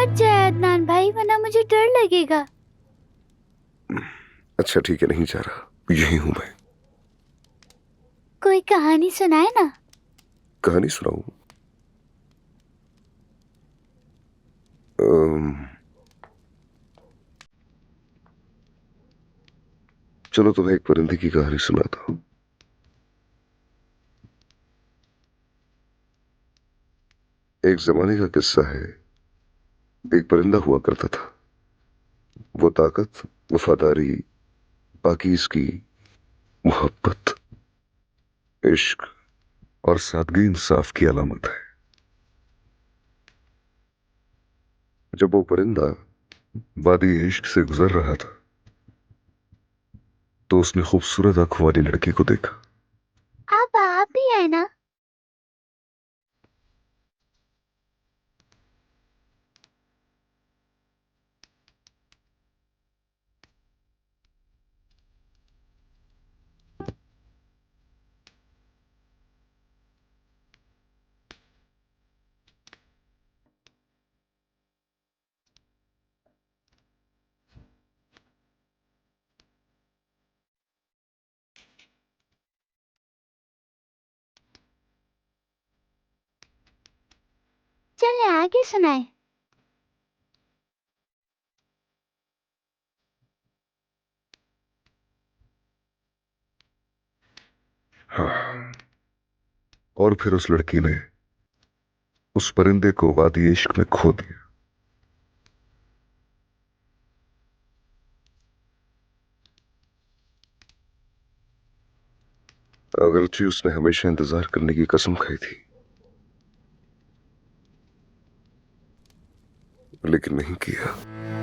मत जाए अदनान भाई, वरना मुझे डर लगेगा। अच्छा ठीक है, नहीं जा रहा, यही हूं मैं। कोई कहानी सुनाए ना। कहानी सुनाऊं? अम्म, चलो तुम्हें एक परिंदे की कहानी सुनाता हूँ। एक जमाने का किस्सा है। एक परिंदा हुआ करता था। वो ताकत, वफादारी, पाकीज़गी, मोहब्बत, इश्क और सादगी इंसाफ की अलामत है। जब वो परिंदा वादी इश्क से गुजर रहा था तो उसने खूबसूरत आंखों वाली लड़की को देखा। आप ही है ना? चलिए आगे सुनाए। हाँ, और फिर उस लड़की ने उस परिंदे को वादी इश्क में खो दिया। अगरचे उसने हमेशा इंतजार करने की कसम खाई थी, लेकिन नहीं किया।